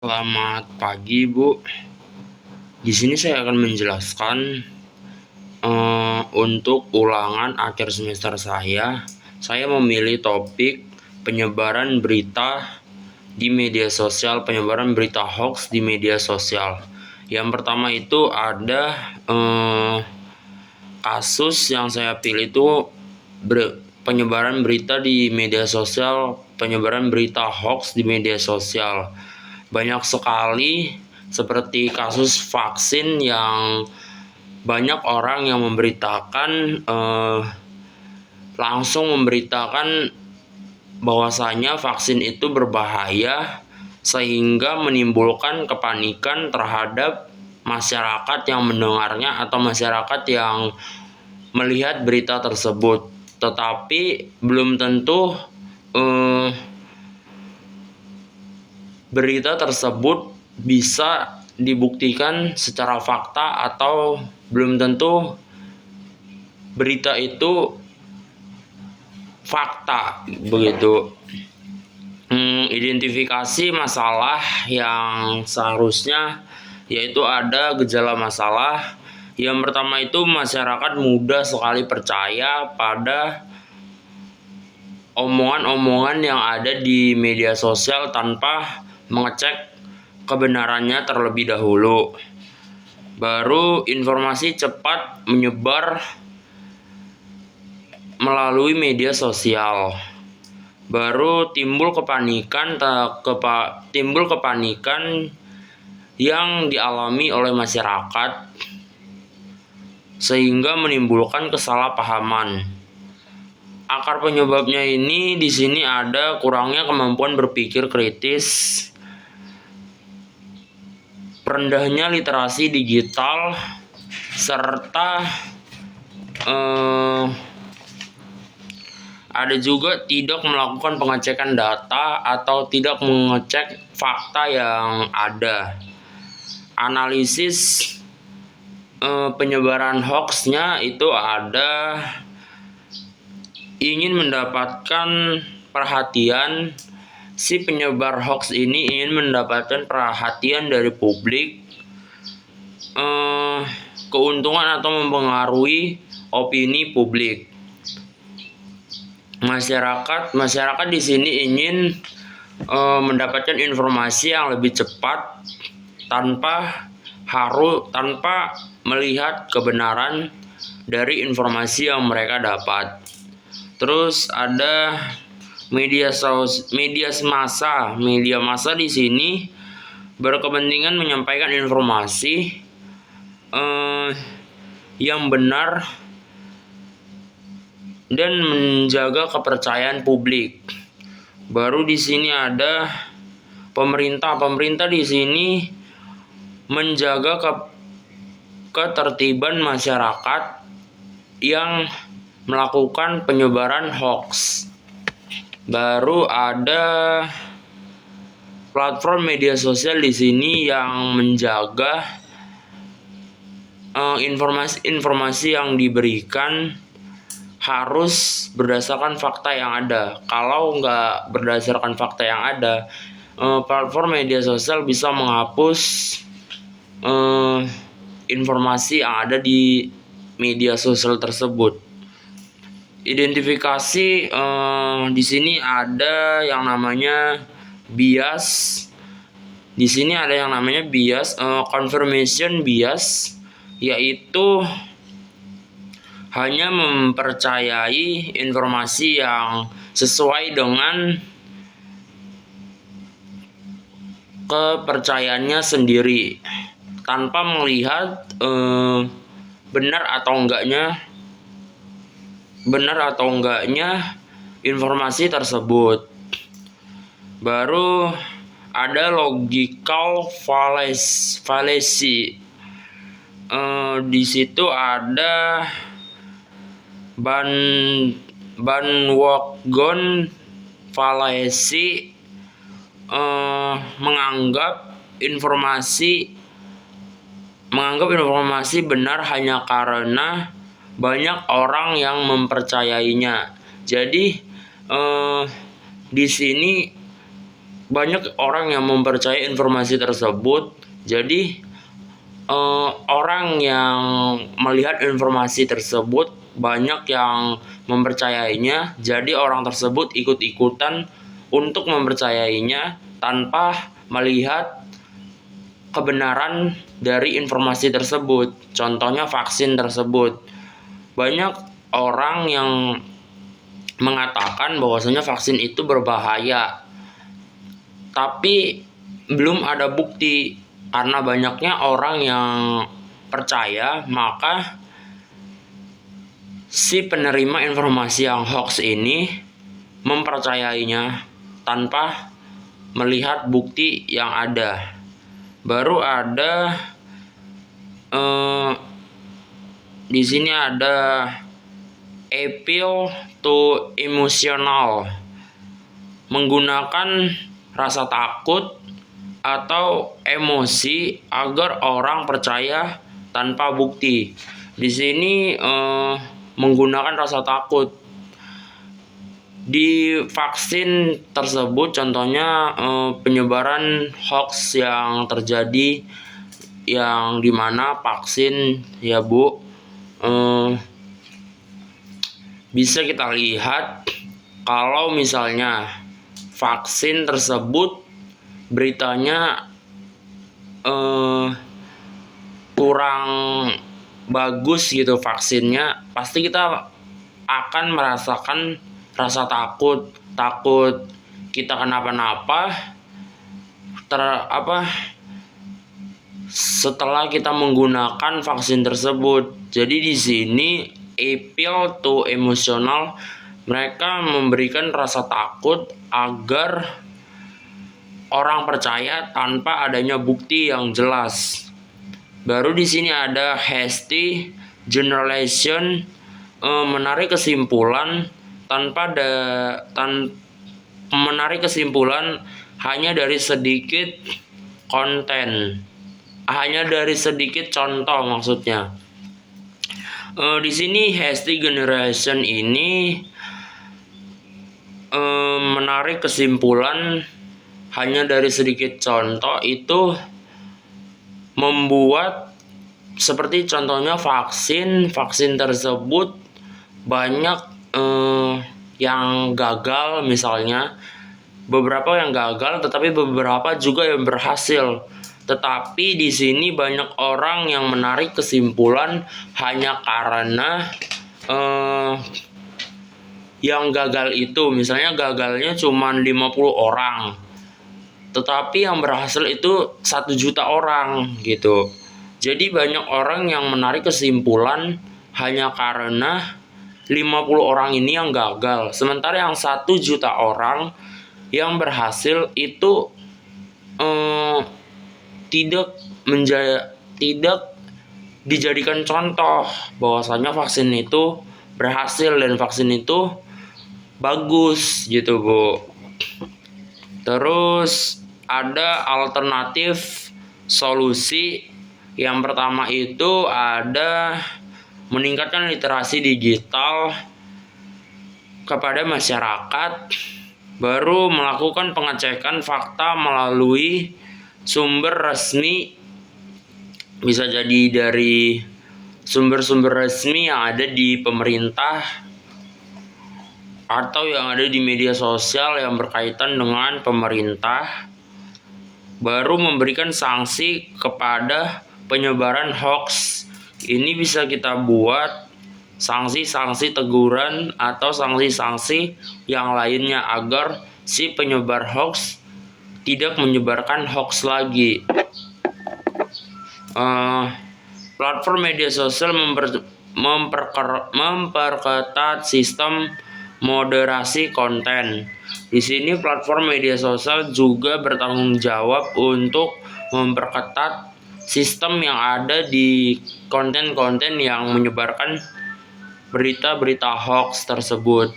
Selamat pagi, Bu. Di sini saya akan menjelaskan untuk ulangan akhir semester saya. Saya memilih topik penyebaran berita di media sosial, penyebaran berita hoax di media sosial. Yang pertama itu ada kasus yang saya pilih itu penyebaran berita di media sosial, penyebaran berita hoax di media sosial. Banyak sekali seperti kasus vaksin yang banyak orang yang langsung memberitakan bahwasanya vaksin itu berbahaya sehingga menimbulkan kepanikan terhadap masyarakat yang mendengarnya atau masyarakat yang melihat berita tersebut. Tetapi belum tentu berita tersebut bisa dibuktikan secara fakta atau belum tentu berita itu fakta begitu. Identifikasi masalah yang seharusnya yaitu ada gejala masalah. Yang pertama itu masyarakat mudah sekali percaya pada omongan-omongan yang ada di media sosial tanpa mengecek kebenarannya terlebih dahulu. Baru informasi cepat menyebar melalui media sosial. Baru timbul kepanikan yang dialami oleh masyarakat sehingga menimbulkan kesalahpahaman. Akar penyebabnya ini di sini ada kurangnya kemampuan berpikir kritis, rendahnya literasi digital, serta ada juga tidak melakukan pengecekan data atau tidak mengecek fakta yang ada. Analisis penyebaran hoaxnya itu ada ingin mendapatkan perhatian. Si penyebar hoax ini ingin mendapatkan perhatian dari publik, keuntungan atau mempengaruhi opini publik. Masyarakat di sini ingin mendapatkan informasi yang lebih cepat tanpa melihat kebenaran dari informasi yang mereka dapat. Terus ada media massa di sini berkepentingan menyampaikan informasi yang benar dan menjaga kepercayaan publik. Baru di sini ada pemerintah. Pemerintah di sini menjaga ketertiban masyarakat yang melakukan penyebaran hoax. Baru ada platform media sosial di sini yang menjaga informasi yang diberikan harus berdasarkan fakta yang ada. Kalau nggak berdasarkan fakta yang ada, platform media sosial bisa menghapus informasi yang ada di media sosial tersebut. Identifikasi di sini ada yang namanya bias. Di sini ada yang namanya bias, confirmation bias, yaitu hanya mempercayai informasi yang sesuai dengan kepercayaannya sendiri tanpa melihat benar atau enggaknya informasi tersebut. Baru ada logical fallacy. Di situ ada bandwagon fallacy, menganggap informasi benar hanya karena banyak orang yang mempercayainya. Jadi di sini banyak orang yang mempercayai informasi tersebut. Jadi orang yang melihat informasi tersebut banyak yang mempercayainya. Jadi orang tersebut ikut-ikutan untuk mempercayainya tanpa melihat kebenaran dari informasi tersebut. Contohnya vaksin tersebut. Banyak orang yang mengatakan bahwasanya vaksin itu berbahaya, tapi belum ada bukti. Karena banyaknya orang yang percaya, maka si penerima informasi yang hoax ini mempercayainya tanpa melihat bukti yang ada. Baru ada di sini ada appeal to emotional, menggunakan rasa takut atau emosi agar orang percaya tanpa bukti. Di sini menggunakan rasa takut. Di vaksin tersebut contohnya penyebaran hoax yang terjadi, yang dimana vaksin ya Bu, bisa kita lihat kalau misalnya vaksin tersebut beritanya kurang bagus gitu vaksinnya, pasti kita akan merasakan rasa takut kita kenapa-napa setelah kita menggunakan vaksin tersebut. Jadi di sini appeal to emotional, mereka memberikan rasa takut agar orang percaya tanpa adanya bukti yang jelas. Baru di sini ada hasty generalization, menarik kesimpulan menarik kesimpulan hanya dari sedikit konten, hanya dari sedikit contoh maksudnya. Di sini hasty generalization ini menarik kesimpulan hanya dari sedikit contoh, itu membuat seperti contohnya vaksin tersebut banyak yang gagal, misalnya beberapa yang gagal tetapi beberapa juga yang berhasil. Tetapi di sini banyak orang yang menarik kesimpulan hanya karena yang gagal itu, misalnya gagalnya cuma 50 orang, tetapi yang berhasil itu 1 juta orang gitu. Jadi banyak orang yang menarik kesimpulan hanya karena 50 orang ini yang gagal, sementara yang 1 juta orang yang berhasil itu tidak dijadikan contoh bahwasanya vaksin itu berhasil dan vaksin itu bagus gitu Bu. Terus ada alternatif solusi. Yang pertama itu ada meningkatkan literasi digital kepada masyarakat, baru melakukan pengecekan fakta melalui sumber resmi, bisa jadi dari sumber-sumber resmi yang ada di pemerintah atau yang ada di media sosial yang berkaitan dengan pemerintah, baru memberikan sanksi kepada penyebaran hoax. Ini bisa kita buat sanksi-sanksi teguran atau sanksi-sanksi yang lainnya agar si penyebar hoax tidak menyebarkan hoax lagi. Platform media sosial memperketat sistem moderasi konten. Di sini platform media sosial juga bertanggung jawab untuk memperketat sistem yang ada di konten-konten yang menyebarkan berita-berita hoax tersebut.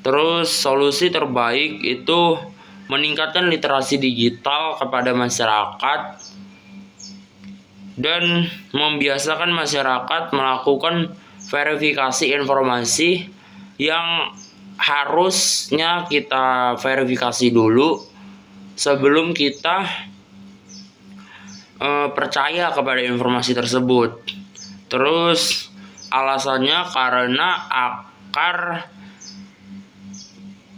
Terus solusi terbaik itu meningkatkan literasi digital kepada masyarakat dan membiasakan masyarakat melakukan verifikasi informasi yang harusnya kita verifikasi dulu sebelum kita percaya kepada informasi tersebut. Terus alasannya karena akar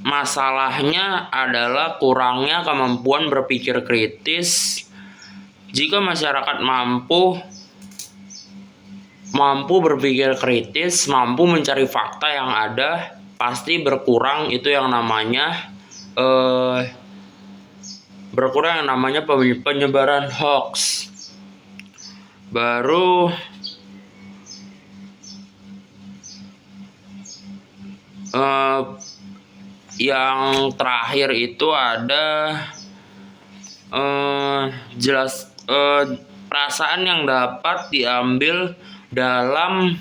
masalahnya adalah kurangnya kemampuan berpikir kritis. Jika masyarakat mampu berpikir kritis, mampu mencari fakta yang ada, pasti berkurang yang namanya penyebaran hoax. Baru yang terakhir itu ada perasaan yang dapat diambil dalam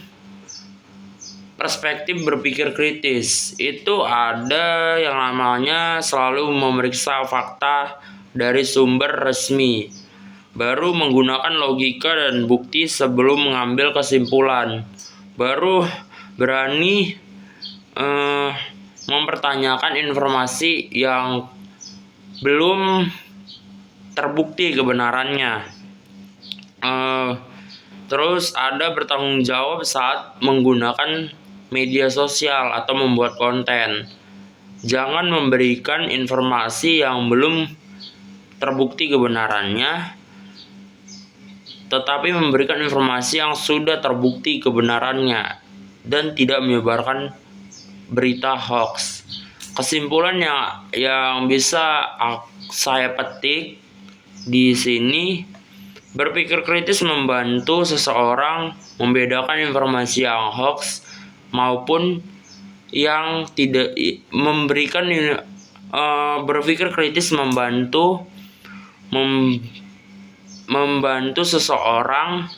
perspektif berpikir kritis. Itu ada yang namanya selalu memeriksa fakta dari sumber resmi, baru menggunakan logika dan bukti sebelum mengambil kesimpulan, baru berani mempertanyakan informasi yang belum terbukti kebenarannya. Terus ada bertanggung jawab saat menggunakan media sosial atau membuat konten. Jangan memberikan informasi yang belum terbukti kebenarannya, tetapi memberikan informasi yang sudah terbukti kebenarannya dan tidak menyebarkan berita hoax. Kesimpulan yang bisa saya petik di sini, berpikir kritis membantu seseorang membedakan informasi yang hoax maupun yang tidak memberikan. Berpikir kritis membantu seseorang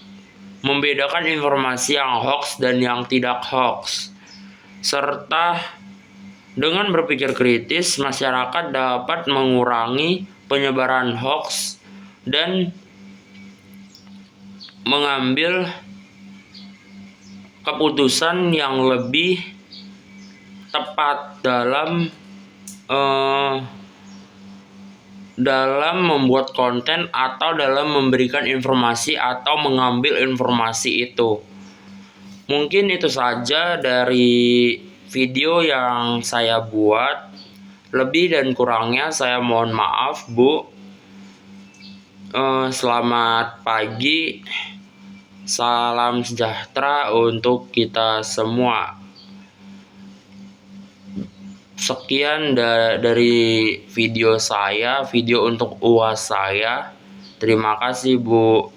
membedakan informasi yang hoax dan yang tidak hoax. Serta dengan berpikir kritis, masyarakat dapat mengurangi penyebaran hoax dan mengambil keputusan yang lebih tepat dalam membuat konten atau dalam memberikan informasi atau mengambil informasi itu. Mungkin itu saja dari video yang saya buat. Lebih dan kurangnya saya mohon maaf, Bu. Selamat pagi. Salam sejahtera untuk kita semua. Sekian dari video untuk UAS saya. Terima kasih, Bu.